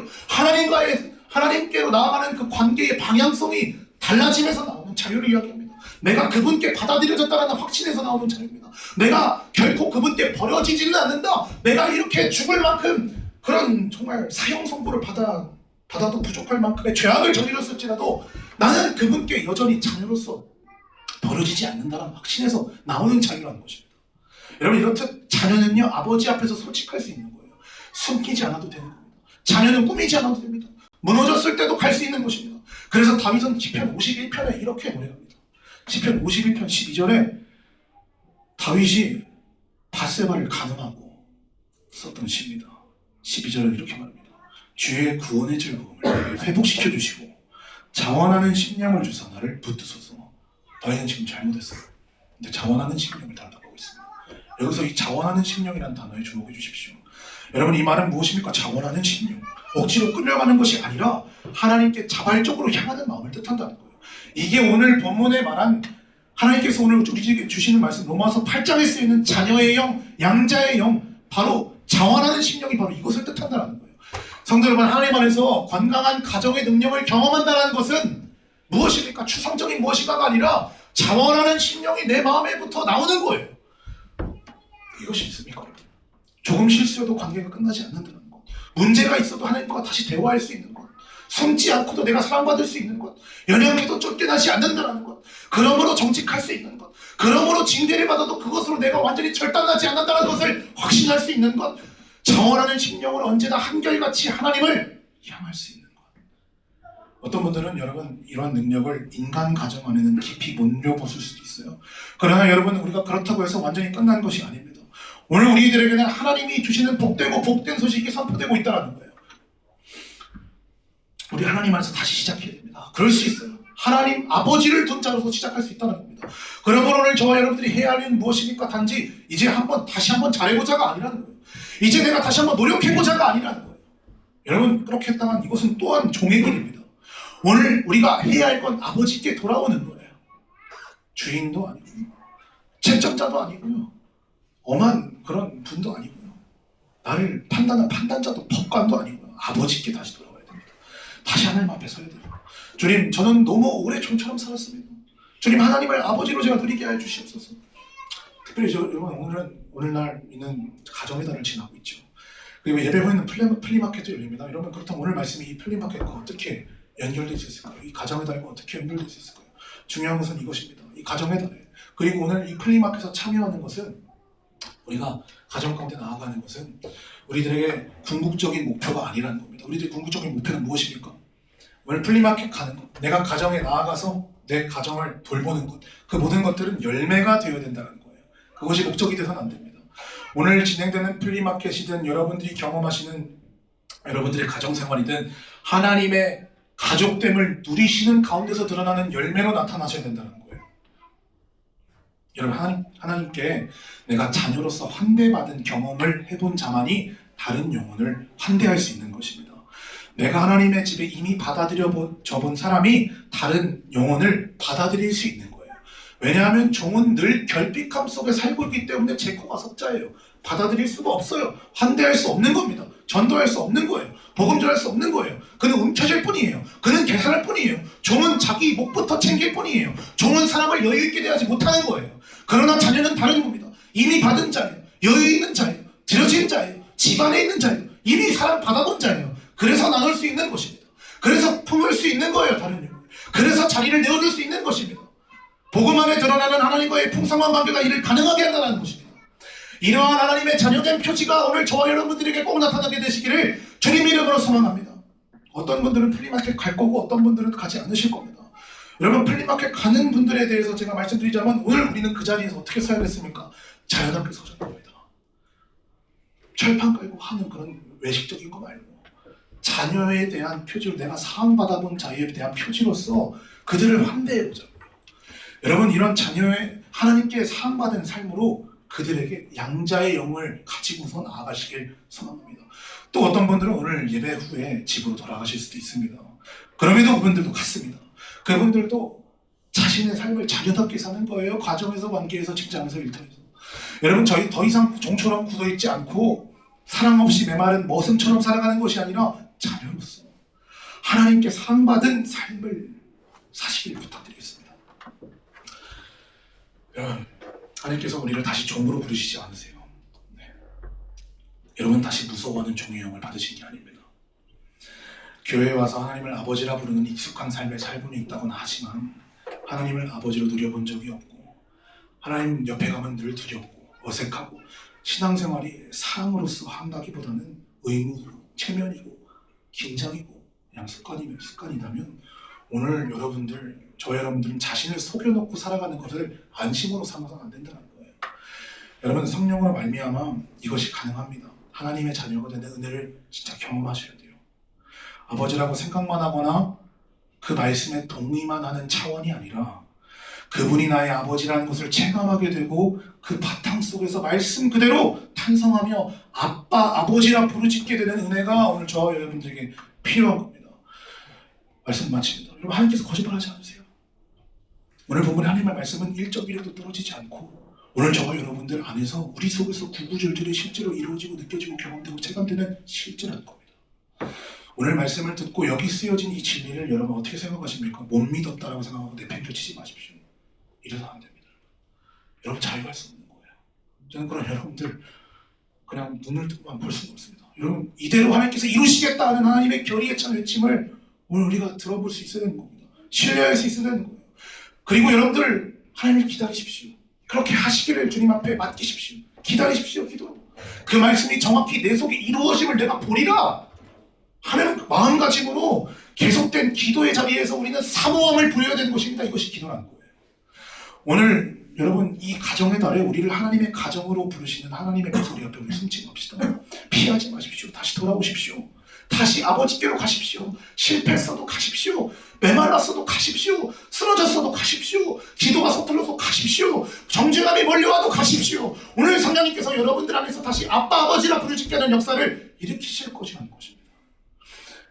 하나님께로 나아가는 그 관계의 방향성이 달라짐에서 나오는 자유를 이야기합니다. 내가 그분께 받아들여졌다는 확신에서 나오는 자유입니다. 내가 결코 그분께 버려지지는 않는다. 내가 이렇게 죽을 만큼 그런 정말 사형 선고를 받아도 부족할 만큼의 죄악을 저질렀을지라도 나는 그분께 여전히 자녀로서 버려지지 않는다는 확신에서 나오는 자유라는 것입니다. 여러분, 이렇듯 자녀는요, 아버지 앞에서 솔직할 수 있는 거예요. 숨기지 않아도 되는 겁니다. 자녀는 꾸미지 않아도 됩니다. 무너졌을 때도 갈 수 있는 것입니다. 그래서 다윗은 시편 51편에 이렇게 노래합니다. 시편 51편 12절에 다윗이 밧세바를 가늠하고 썼던 시입니다. 12절은 이렇게 말합니다. 주의 구원의 즐거움을 회복시켜 주시고 자원하는 심령을 주사 나를 붙드소서. 너희는 지금 잘못했어요. 근데 자원하는 심령을 달라고 하고 있습니다. 여기서 이 자원하는 심령이라는 단어에 주목해 주십시오. 여러분, 이 말은 무엇입니까? 자원하는 심령. 억지로 끌려가는 것이 아니라 하나님께 자발적으로 향하는 마음을 뜻한다는 거예요. 이게 오늘 본문에 말한 하나님께서 오늘 우리에게 주시는 말씀 로마서 8장에 쓰이는 자녀의 영, 양자의 영, 바로 자원하는 심령이 바로 이것을 뜻한다는 거예요. 성도 여러분, 하나님 안에서 건강한 가정의 능력을 경험한다는 것은 무엇입니까? 추상적인 무엇인가가 아니라 자원하는 심령이 내 마음에부터 나오는 거예요. 이것이 있습니까? 조금 실수해도 관계가 끝나지 않는다는 것, 문제가 있어도 하나님과 다시 대화할 수 있는 것, 숨지 않고도 내가 사랑받을 수 있는 것, 연약해도 쫓겨나지 않는다는 것, 그러므로 정직할 수 있는 것, 그러므로 징계를 받아도 그것으로 내가 완전히 절단나지 않는다는 것을 확신할 수 있는 것, 자원하는 심령으로 언제나 한결같이 하나님을 향할 수 있는 것. 어떤 분들은 여러분 이러한 능력을 인간 가정 안에는 깊이 못 묘보실 수도 있어요. 그러나 여러분, 우리가 그렇다고 해서 완전히 끝난 것이 아닙니다. 오늘 우리들에게는 하나님이 주시는 복되고 복된 소식이 선포되고 있다는 거예요. 우리 하나님 안에서 다시 시작해야 됩니다. 그럴 수 있어요. 하나님 아버지를 둔 자로서 시작할 수 있다는 겁니다. 그러므로 오늘 저와 여러분들이 해야 할 일은 무엇입니까? 단지 이제 다시 한번 잘해보자가 아니라는 거예요. 이제 내가 다시 한번 노력해보자가 아니라는 거예요. 여러분, 그렇게 했다간 이것은 또한 종의 길입니다. 오늘 우리가 해야 할 건 아버지께 돌아오는 거예요. 주인도 아니고요, 채점자도 아니고요, 엄한 그런 분도 아니고요, 나를 판단한 판단자도 법관도 아니고요, 아버지께 다시 돌아와야 됩니다. 다시 하나님 앞에 서야 돼요. 주님, 저는 너무 오래 종처럼 살았습니다. 주님, 하나님을 아버지로 제가 드리게 하여 주시옵소서. 특별히 여러분, 오늘날 있는 가정의 달을 지나고 있죠. 그리고 예배 후에는 플리마켓도 열립니다. 여러분 그렇다면 오늘 말씀이 이 플리마켓과 어떻게 연결될 수 있을까요? 이 가정의 달과 어떻게 연결될 수 있을까요? 중요한 것은 이것입니다. 이 가정의 달에 그리고 오늘 이 플리마켓에 참여하는 것은 우리가 가정 가운데 나아가는 것은 우리들에게 궁극적인 목표가 아니라는 겁니다. 우리들의 궁극적인 목표는 무엇입니까? 오늘 플리마켓 가는 것, 내가 가정에 나아가서 내 가정을 돌보는 것, 그 모든 것들은 열매가 되어야 된다는 거예요. 그것이 목적이 되서는 안 됩니다. 오늘 진행되는 플리마켓이든 여러분들이 경험하시는 여러분들의 가정생활이든 하나님의 가족됨을 누리시는 가운데서 드러나는 열매로 나타나셔야 된다는 거예요. 여러분 하나님께 내가 자녀로서 환대받은 경험을 해본 자만이 다른 영혼을 환대할 수 있는 것입니다. 내가 하나님의 집에 이미 받아들여본 사람이 다른 영혼을 받아들일 수 있는 거예요. 왜냐하면 종은 늘 결핍함 속에 살고 있기 때문에 제코가 석자예요. 받아들일 수가 없어요. 환대할 수 없는 겁니다. 전도할 수 없는 거예요. 복음 전할 수 없는 거예요. 그는 움켜쥘 뿐이에요. 그는 계산할 뿐이에요. 종은 자기 목부터 챙길 뿐이에요. 종은 사람을 여유 있게 대하지 못하는 거예요. 그러나 자녀는 다른 겁니다. 이미 받은 자예요. 여유 있는 자예요. 들여진 자예요. 집안에 있는 자예요. 이미 사람 받아본 자예요. 그래서 나눌 수 있는 것입니다. 그래서 품을 수 있는 거예요. 다른 영혼. 그래서 자리를 내어줄 수 있는 것입니다. 복음 안에 드러나는 하나님과의 풍성한 관계가 이를 가능하게 한다는 것입니다. 이러한 하나님의 자녀된 표지가 오늘 저와 여러분들에게 꼭 나타나게 되시기를 주님 이름으로 소망합니다. 어떤 분들은 플리마켓 갈 거고 어떤 분들은 가지 않으실 겁니다. 여러분 플리마켓 가는 분들에 대해서 제가 말씀드리자면 오늘 우리는 그 자리에서 어떻게 서야 됐습니까? 자연스럽게 서야 됩니다. 철판 깔고 하는 그런 외식적인 거 말고 자녀에 대한 표지로 내가 사랑받아본 자에 대한 표지로서 그들을 환대해보자고요. 여러분 이런 자녀의 하나님께 사랑받은 삶으로 그들에게 양자의 영을 가지고서 나아가시길 소망합니다. 또 어떤 분들은 오늘 예배 후에 집으로 돌아가실 수도 있습니다. 그럼에도 그분들도 같습니다. 그분들도 자신의 삶을 자녀답게 사는 거예요. 가정에서, 관계에서, 직장에서, 일터에서. 여러분 저희 더 이상 종처럼 굳어있지 않고 사랑 없이 메마른 머슴처럼 살아가는 것이 아니라 자녀로서 하나님께 사랑받은 삶을 사시길 부탁드리겠습니다. 여러분 하나님께서 우리를 다시 종으로 부르시지 않으세요. 네. 여러분 다시 무서워하는 종의 영을 받으신 게 아닙니다. 교회에 와서 하나님을 아버지라 부르는 익숙한 삶의 살고는 있다고는 하지만 하나님을 아버지로 누려본 적이 없고 하나님 옆에 가면 늘 두렵고 어색하고 신앙생활이 사랑으로서 한다기보다는 의무로 체면이고 긴장이고 그냥 습관이라면 오늘 저와 여러분들은 자신을 속여놓고 살아가는 것을 안심으로 삼아서는 안 된다는 거예요. 여러분 성령으로 말미암아 이것이 가능합니다. 하나님의 자녀가 되는 은혜를 진짜 경험하셔야 돼요. 아버지라고 생각만 하거나 그 말씀에 동의만 하는 차원이 아니라 그분이 나의 아버지라는 것을 체감하게 되고 그 바탕 속에서 말씀 그대로 탄성하며 아빠, 아버지라 부르짖게 되는 은혜가 오늘 저와 여러분들에게 필요한 겁니다. 말씀 마칩니다. 여러분 하나님께서 거짓말하지 않으세요. 오늘 본문의 하나님의 말씀은 1.1에도 떨어지지 않고 오늘 저와 여러분들 안에서 우리 속에서 구구절절히 실제로 이루어지고 느껴지고 경험되고 체감되는 실제라는 겁니다. 오늘 말씀을 듣고 여기 쓰여진 이 진리를 여러분 어떻게 생각하십니까? 못 믿었다라고 생각하고 내팽겨치지 마십시오. 이래서 안 됩니다. 여러분 자유할 수 없는 거예요. 저는 그런 여러분들 그냥 눈을 뜨고만 볼 수는 없습니다. 여러분 이대로 하나님께서 이루시겠다는 하나님의 결의에 찬 외침을 오늘 우리가 들어볼 수 있어야 되는 겁니다. 신뢰할 수 있어야 되는 거예요. 그리고 여러분들 하나님을 기다리십시오. 그렇게 하시기를 주님 앞에 맡기십시오. 기다리십시오. 기도로. 그 말씀이 정확히 내 속에 이루어짐을 내가 보리라 하는 마음가짐으로 계속된 기도의 자리에서 우리는 사모함을 부려야 되는 것입니다. 이것이 기도라는 거예요. 오늘 여러분 이 가정의 달에 우리를 하나님의 가정으로 부르시는 하나님의 그 소리 앞에 우리 숨지 맙시다. 피하지 마십시오. 다시 돌아오십시오. 다시 아버지께로 가십시오. 실패했어도 가십시오. 메말랐어도 가십시오. 쓰러졌어도 가십시오. 기도가 서툴러서 가십시오. 정죄감이 몰려와도 가십시오. 오늘 성령님께서 여러분들 안에서 다시 아빠 아버지라 부르짖게 하는 역사를 일으키실 것이라는 것입니다.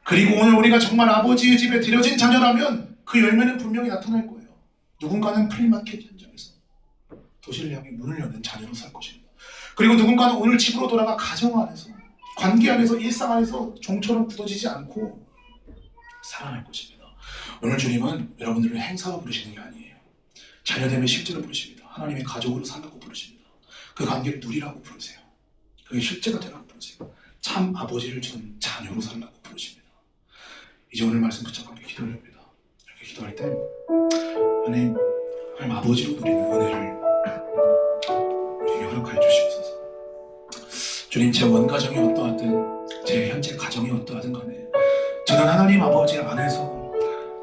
그리고 오늘 우리가 정말 아버지의 집에 들여진 자녀라면 그 열매는 분명히 나타날 거예요. 누군가는 플리마켓 현장에서 도시를 향해 문을 여는 자녀로 살 것입니다. 그리고 누군가는 오늘 집으로 돌아가 가정 안에서 관계 안에서 일상 안에서 종처럼 굳어지지 않고 살아날 것입니다. 오늘 주님은 여러분들을 행사로 부르시는 게 아니에요. 자녀됨의 실제로 부르십니다. 하나님의 가족으로 살라고 부르십니다. 그 관계를 누리라고 부르세요. 그게 실제가 되라고 부르세요. 참 아버지를 준 자녀로 살라고 부르십니다. 이제 오늘 말씀 붙잡고 함께 기도합니다. 이렇게 기도할 때 하나님 아버지로 누리는 은혜를 우리에게 허락하여 주시옵소서. 주님, 제 원가정이 어떠하든 제 현재 가정이 어떠하든 간에 저는 하나님 아버지 안에서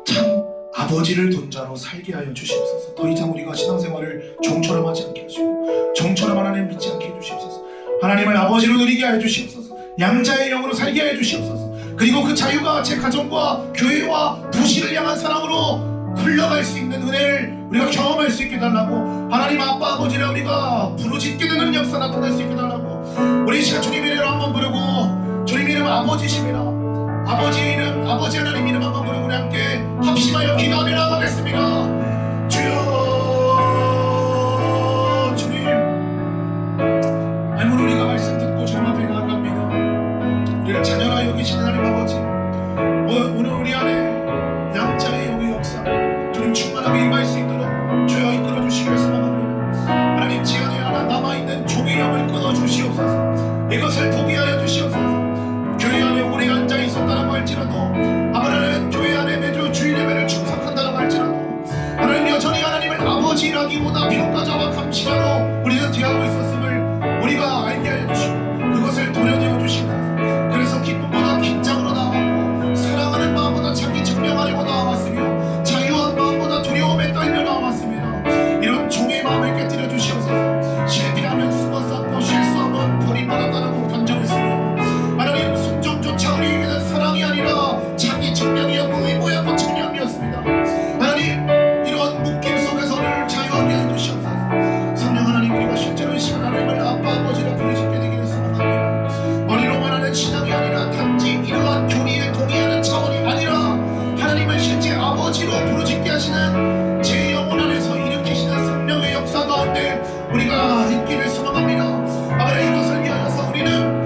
참 아버지를 둔 자로 살게 하여 주시옵소서. 더 이상 우리가 신앙생활을 종처럼 하지 않게 하시고 종처럼 하나님 믿지 않게 해주시옵소서. 하나님을 아버지로 누리게 하여 주시옵소서. 양자의 영으로 살게 하여 주시옵소서. 그리고 그 자유가 제 가정과 교회와 도시를 향한 사랑으로 흘러갈 수 있는 은혜를 우리가 경험할 수 있게 달라고, 하나님 아빠 아버지를 우리가 부르짖게 되는 역사 나타날 수 있게 달라고, 우리 시간 주님 이름 한번 부르고 주님 이름 아버지심이라 아버지 이름 아버지 하나님 이름 한번 부르고 우리 함께 합심하여 기도하며 나아가겠습니다. 주여, 주님, 아무리 우리가 말씀 듣고 주님 앞에 나아갑니다. 우리를 자녀라 여기시는 하나님 아버지, 오늘 우리 안에 양자의 영의 역사 주님 충만하게 임할 수 있도록 주여 이끌어 주시기를 소망합니다. 하나님 지 안에 하나 남아있는 종의 영을 끊어 주시옵소서. 이것을 포기하여 주시옵소서. 교회 안에 오래 앉아 있었다고 할지라도, 하나님 교회 안에 매주 주일 예배를 충성한다고 할지라도, 하나님 여전히 하나님을 아버지라기보다 평가자와 감시자로 우리는 대하고 있었음을 우리가 알게 하여 주시고 그것을 도려내어 주시옵소서. 그래서 기쁨보다 긴장으로 나왔고 사랑하는 마음보다 자기 증명하려고 나왔으며 자유한 마음보다 두려움에 떨며 나왔습니다. 이런 종의 마음을 깨뜨려 주시옵소서. 실패하면 숨어섰고 실수하면 버림받았다라고 단정했으며, 하나님 순종조차 우리에게는 사랑이 아니라 자기 증명이었고 의무였고 증명이었습니다. 하나님 이런 묶임 속에서 우리를 자유하게 해주시옵소서. 성령 하나님, 우리가 실제로 이 시간 하나님을 아빠 아버지라 부르짖게 되기를 소망합니다. 머리로만 하는 신앙이 아니라 단지 이러한 교리에 동의하는 차원이 아니라 하나님을 실제 아버지로 부르짖게 하시는 제 영혼 안에서 일으키시는 성령의 역사 가운데 우리가 있기를 소망합니다. 아버지, 이것을 위하여서 우리는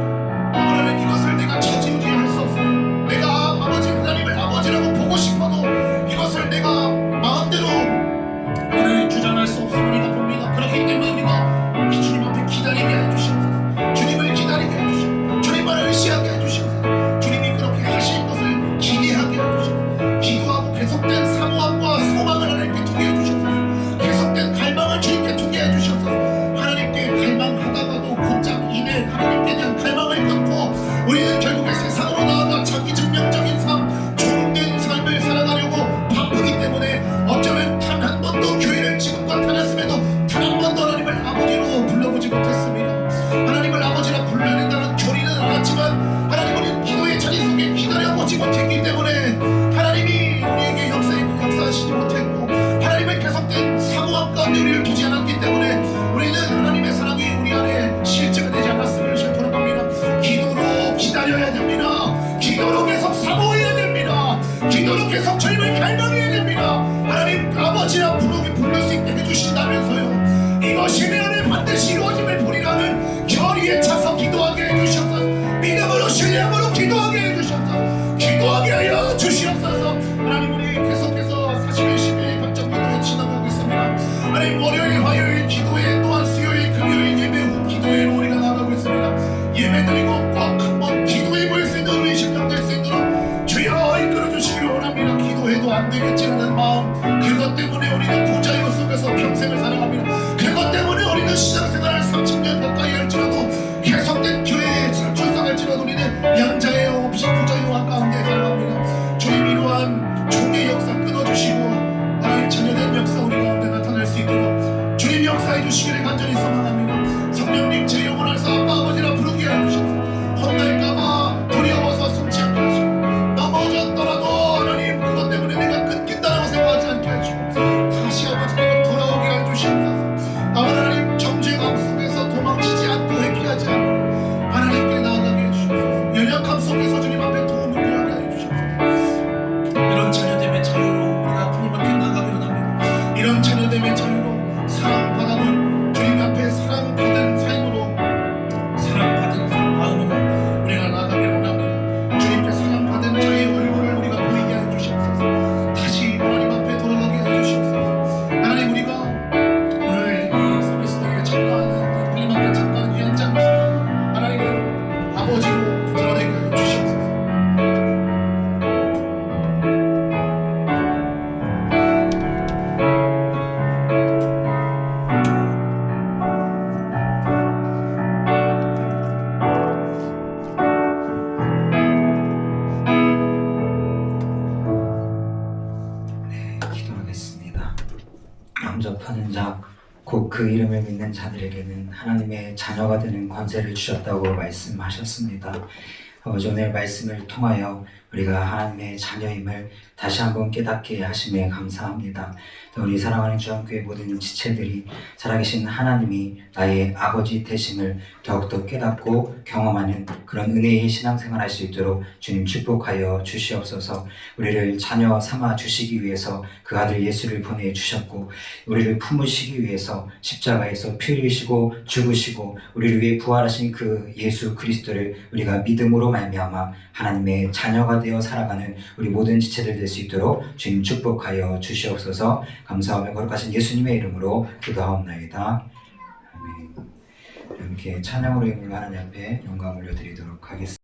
이것을 내가 차지우지할 수 없어요. 내가 아버지 하나님을 아버지라고 보고 싶어도 이것을 내가 마음대로 오늘 주장할 수 없음을 우리가 봅니다. 그렇기 때문에 우리가 주님 앞에 기다리게 해주시옵소서. 주님을 기다리게 해주시옵소서. 주님을 의시하게 해주시옵소서. 주님이 그렇게 하실 것을 기대하게 해주시옵소서. 기도하고 계속된 사모함과 소망을 하나님께 두게 해주시옵소서. 계속된 갈망을 주님께 두게 해주시옵소서. 하나님께 갈망하다가도 곧장 이내 하나님께 대한 갈망을 끊고 우리는 결국에 세상으로 나아가 자기 증명적인 삶, 종된 삶을 살아가려고 바쁘기 때문에 어쩌면 단 한 번도 교회를 지금과 다녔음에도 단 한 번도 하나님을 아버지로 불러보지 못했습니다. 하나님을 아버지라 불러야 된다는 교리는 알았지만 하나님, 우리는 기도의 자리 속에 기다려보지 못했기 때문에 하나님이 우리에게 역사하시지 못했고 하나님의 계속된 사모함 가운데 우리를 두지 않았기 때문에 우리는 하나님의 사랑이 우리 안에 실제가 되지 않았음을 돌아갑니다. 기도로 기다려야 됩니다. 기도로 계속 사모해야 됩니다. 기도로 계속 주님을 갈망해야 됩니다. 하나님 아버지라 부를 수 있게 해주신다면서요. 이것이 내 안에 반드시 이루어짐을 보리라는 결의에 차서 기도하게 해주시옵소서. 믿음으로 신뢰함으로 기도하게 해주시옵소서. 기도하게 하여 주시옵소서. 하나님, 우리 계속해서 40일 10일 각종 기도에 지나가고 있습니다. 하나님, 월요일 화요일 기도회, 또한 수요일 금요일 예배 후 기도회로 우리가 나가고 있습니다. 예배 드리고 꼭 한번 기도해 볼 수 있는 우리 심령될 수 있도록 주여 이끌어 주시기를 원합니다. 기도해도 안 되겠지라는 마음, 그것 때문에 우리는 부자유 속에서 평생을 살아갑니다. 그것 때문에 우리는 신앙생활을 30년 가까이 할지라도 계속된 교회에 출석할지라도 우리는 양자의 영 없이 부자유와 가운데 살아갑니다. 주님, 이러한 종의 역사 끊어주시고 하나님 자녀된 역사 우리 가운데 나타날 수 있도록 주님 역사해 주시기를 간절히 소망합니다. 성령님, 제 영혼 안에서 아빠 아버지라 부르게 해주셔서 혼날까봐 두려워서 숨지 않게 하시고 넘어졌더라도 하나님 그것 때문에 내가 끊긴다 거듭하는 자, 곧 그 이름을 믿는 자들에게는 하나님의 자녀가 되는 권세를 주셨다고 말씀하셨습니다. 아버지, 오늘 말씀을 통하여 우리가 하나님의 자녀임을 다시 한번 깨닫게 하심에 감사합니다. 우리 사랑하는 주한교회 모든 지체들이 살아계신 하나님이 나의 아버지 되심을 더욱더 깨닫고 경험하는 그런 은혜의 신앙생활 할 수 있도록 주님 축복하여 주시옵소서. 우리를 자녀 삼아 주시기 위해서 그 아들 예수를 보내주셨고, 우리를 품으시기 위해서 십자가에서 피 흘리시고 죽으시고 우리를 위해 부활하신 그 예수 그리스도를 우리가 믿음으로 말미암아 하나님의 자녀가 되어 살아가는 우리 모든 지체들 될 수 있도록 주님 축복하여 주시옵소서. 감사하며 거룩하신 예수님의 이름으로 기도하옵나이다. 아멘. 이렇게 찬양으로 인물로 하나님 앞에 영광 올려드리도록 하겠습니다.